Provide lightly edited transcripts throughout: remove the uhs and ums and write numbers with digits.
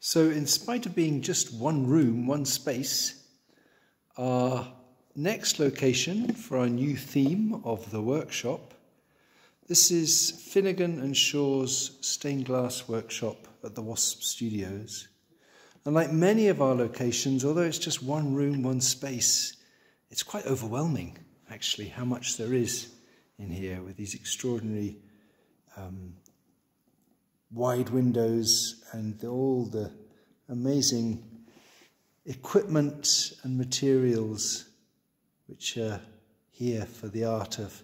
So in spite of being just one room, one space, our next location for our new theme of the workshop, this is Finnegan and Shaw's stained glass workshop at the Wasps Studios. And like many of our locations, although it's just one room, one space, it's quite overwhelming, actually, how much there is in here with these extraordinary wide windows and all the amazing equipment and materials which are here for the art of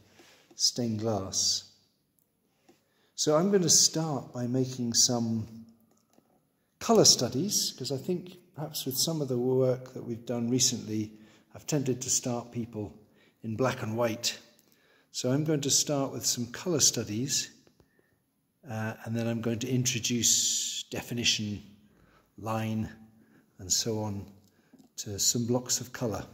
stained glass. So I'm going to start by making some colour studies, because I think perhaps with some of the work that we've done recently, I've tended to start people in black and white. So I'm going to start with some colour studies, and then I'm going to introduce definition, line, and so on to some blocks of colour.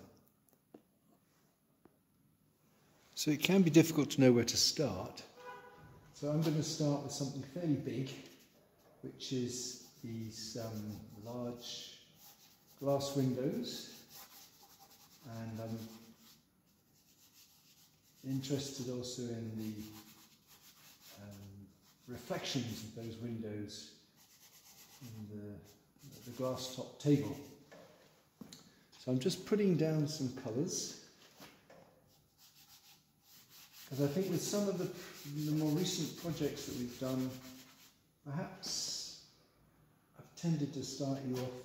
So it can be difficult to know where to start. So I'm going to start with something fairly big, which is these large glass windows, and I'm interested also in the reflections of those windows in the glass top table. So I'm just putting down some colours, because I think with some of the more recent projects that we've done, perhaps I've tended to start you off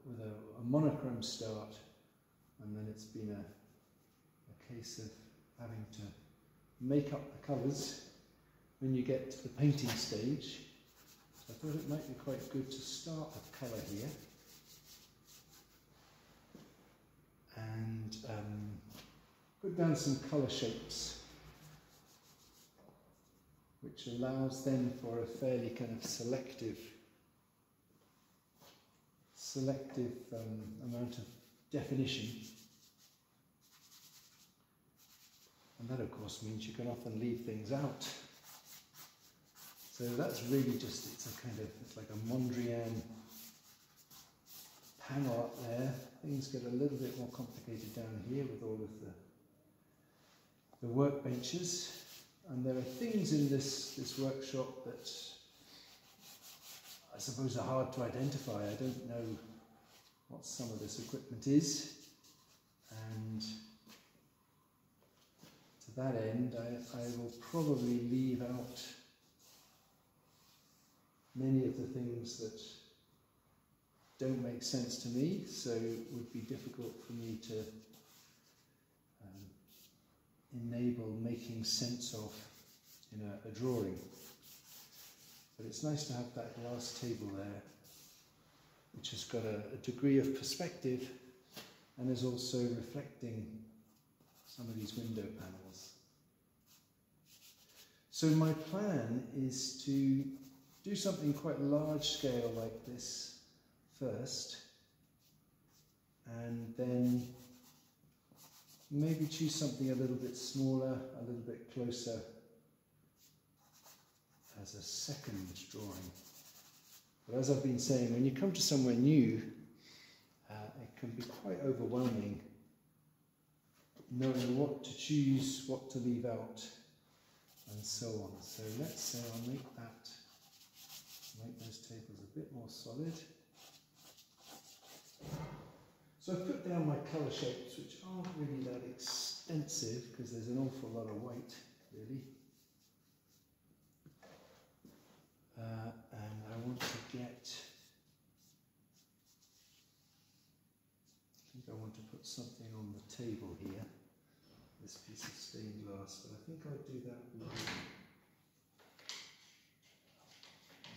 with a monochrome start, and then it's been a case of having to make up the colours when you get to the painting stage. So I thought it might be quite good to start with colour here, and put down some colour shapes, which allows then for a fairly kind of selective amount of definition. And that of course means you can often leave things out. So that's really just, it's like a Mondrian panel up there. Things get a little bit more complicated down here with all of the workbenches. And there are things in this workshop that I suppose are hard to identify. I don't know what some of this equipment is, and to that end I will probably leave out many of the things that don't make sense to me, so it would be difficult for me to enable making sense of in a drawing. But it's nice to have that glass table there, which has got a degree of perspective and is also reflecting some of these window panels. So my plan is to do something quite large scale like this first, and then maybe choose something a little bit smaller, a little bit closer as a second drawing. But as I've been saying, when you come to somewhere new, it can be quite overwhelming knowing what to choose, what to leave out, and so on. So let's say I'll make those tables a bit more solid. So I've put down my colour shapes, which aren't really that extensive because there's an awful lot of white, really. And I want to get, I think I want to put something on the table here, this piece of stained glass, but I think I'll do that with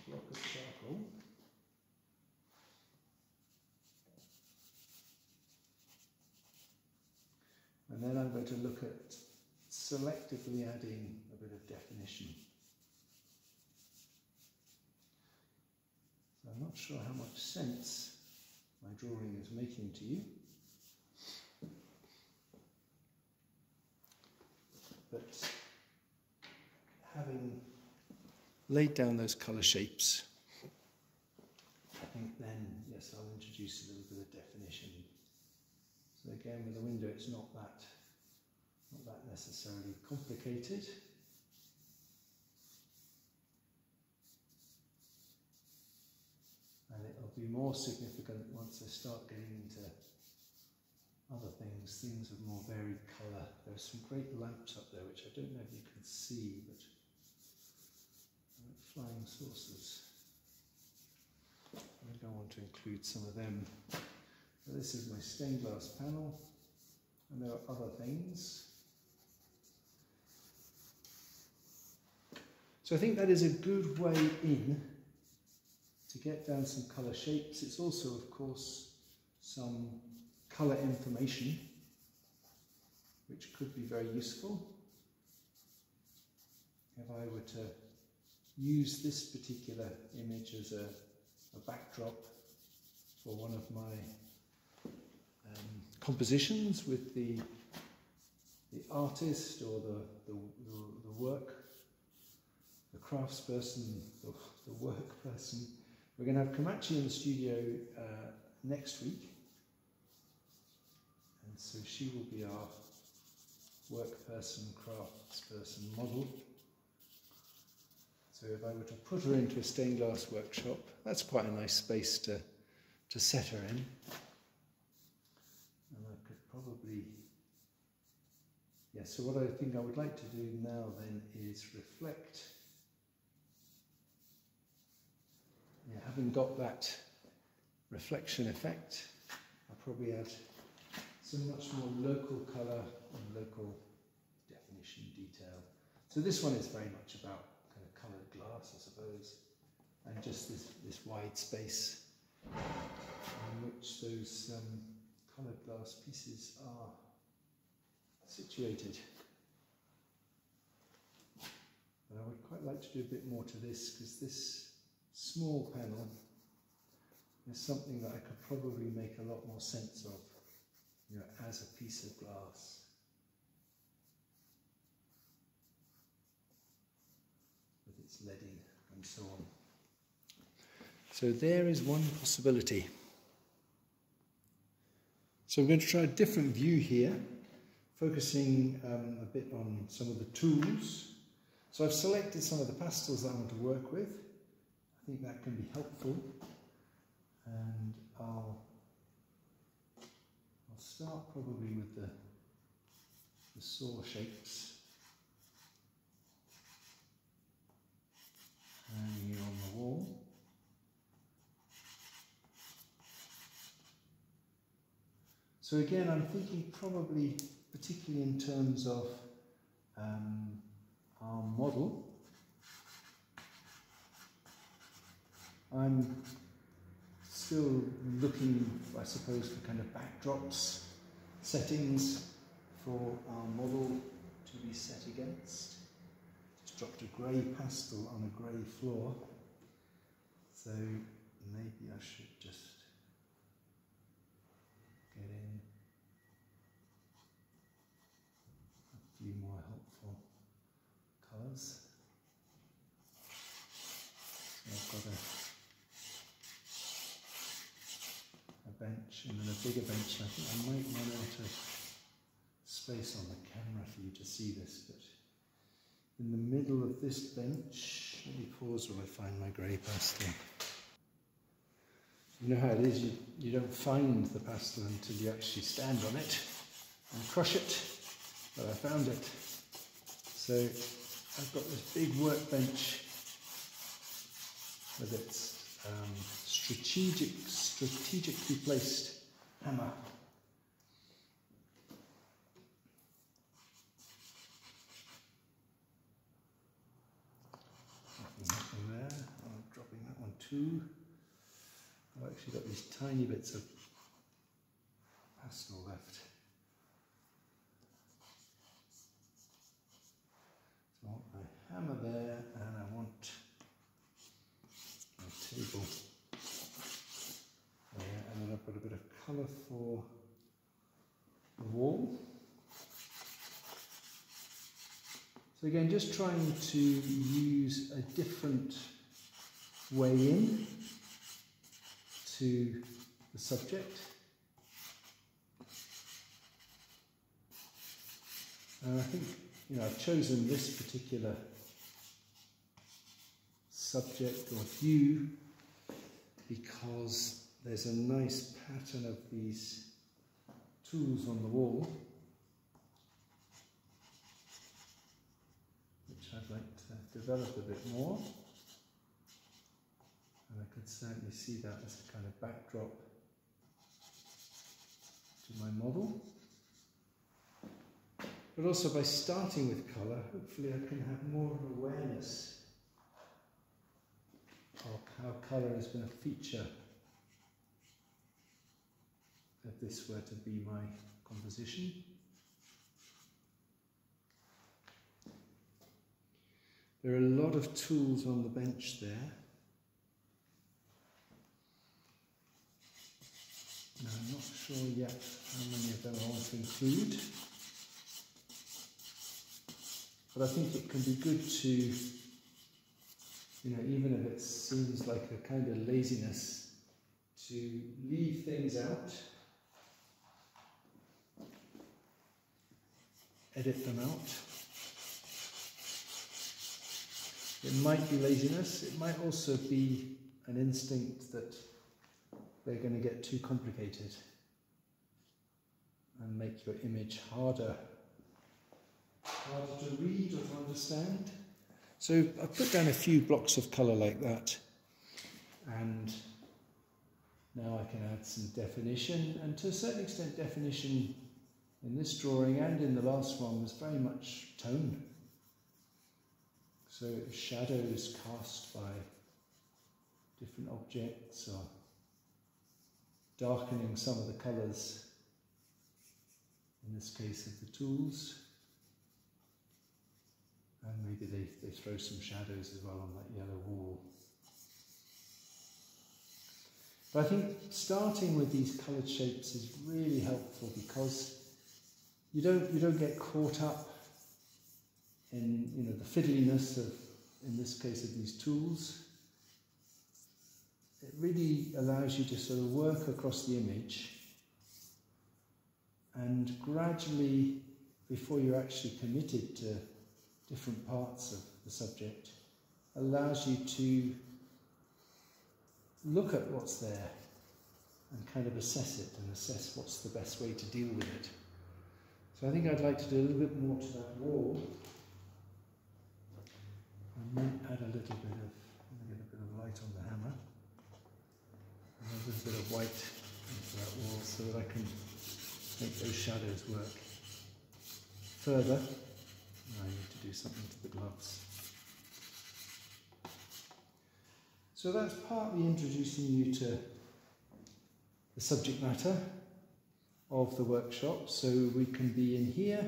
a block of charcoal. And then I'm going to look at selectively adding a bit of definition. So I'm not sure how much sense my drawing is making to you, but having laid down those colour shapes, think then, yes, I'll introduce a little bit of definition. So again, with the window, it's not that necessarily complicated. And it'll be more significant once I start getting into other things of more varied colour. There are some great lamps up there, which I don't know if you can see, but flying saucers. I don't want to include some of them. So this is my stained glass panel, and there are other things. So I think that is a good way in to get down some colour shapes. It's also, of course, some colour information, which could be very useful. If I were to use this particular image as a backdrop for one of my compositions with the artist or the work, the craftsperson, the work person. We're going to have Komachi in the studio next week, and so she will be our work person, craftsperson model. So if I were to put her into a stained glass workshop, that's quite a nice space to set her in. And I could probably, so what I think I would like to do now then is reflect. Having got that reflection effect, I'll probably add some much more local colour and local definition detail. So this one is very much about kind of coloured glass, I suppose, and just this wide space in which those coloured glass pieces are situated. But I would quite like to do a bit more to this, because this small panel is something that I could probably make a lot more sense of, as a piece of glass. With its leading and so on. So there is one possibility. So I'm going to try a different view here, focusing a bit on some of the tools. So I've selected some of the pastels that I want to work with. I think that can be helpful, and I'll start probably with the saw shapes hanging on the wall. So again, I'm thinking probably particularly in terms of our model. I'm still looking, I suppose, for kind of backdrops, settings for our model to be set against. Just dropped a grey pastel on a grey floor, so maybe I should just get in a few more helpful colours. So I've got a bench and then a bigger bench. I think I might run out of space on the camera for you to see this, but in the middle of this bench, let me pause while I find my grey pastel. You know how it is, you don't find the pastel until you actually stand on it and crush it, but I found it. So I've got this big workbench with its strategically placed hammer. Nothing there. I'm dropping that one too. I've actually got these tiny bits of pastel left. So I want my hammer there, and I want my table there, and then I've got a bit of colour for the wall. So again, just trying to use a different way in. to the subject. And I think, I've chosen this particular subject or view because there's a nice pattern of these tools on the wall, which I'd like to develop a bit more. And I could certainly see that as a kind of backdrop to my model. But also by starting with colour, hopefully I can have more of an awareness of how colour has been a feature if this were to be my composition. There are a lot of tools on the bench there. Now, I'm not sure yet how many of them I want to include, but I think it can be good to, even if it seems like a kind of laziness, to leave things out, edit them out. It might be laziness, it might also be an instinct that they're going to get too complicated and make your image harder to read or to understand. So I've put down a few blocks of colour like that, and now I can add some definition, and to a certain extent definition in this drawing and in the last one was very much tone. So shadows cast by different objects, or darkening some of the colours, in this case of the tools, and maybe they throw some shadows as well on that yellow wall. But I think starting with these coloured shapes is really helpful because you don't get caught up in the fiddliness of, in this case, of these tools. It really allows you to sort of work across the image, and gradually, before you're actually committed to different parts of the subject, allows you to look at what's there and kind of assess it and assess what's the best way to deal with it. So I think I'd like to do a little bit more to that wall. I might add a little bit of, get a bit of light on the hammer. And a little bit of white into that wall so that I can make those shadows work. Further, I need to do something to the gloves. So that's partly introducing you to the subject matter of the workshop. So we can be in here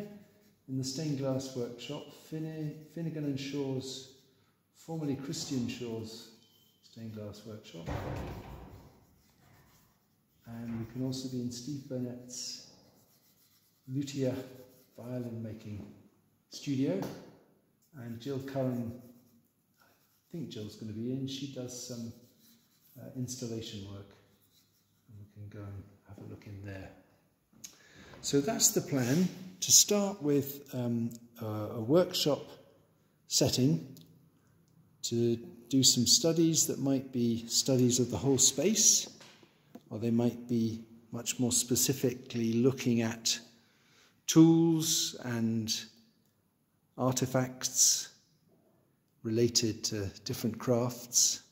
in the stained glass workshop, Finnegan and Shaw's, formerly Christian Shaw's stained glass workshop. And we can also be in Steve Burnett's luthier violin making studio. And Jill Curran, I think Jill's going to be in. She does some installation work, and we can go and have a look in there. So that's the plan, to start with a workshop setting, to do some studies that might be studies of the whole space, or they might be much more specifically looking at tools and artifacts related to different crafts,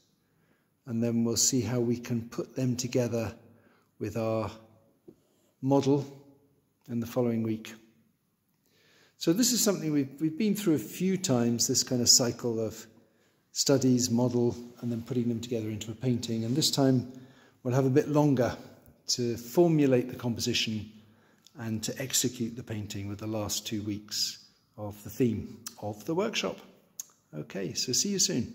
and then we'll see how we can put them together with our model in the following week. So this is something we've been through a few times, this kind of cycle of studies, model, and then putting them together into a painting, and this time we'll have a bit longer to formulate the composition and to execute the painting with the last 2 weeks of the theme of the workshop. Okay, so see you soon.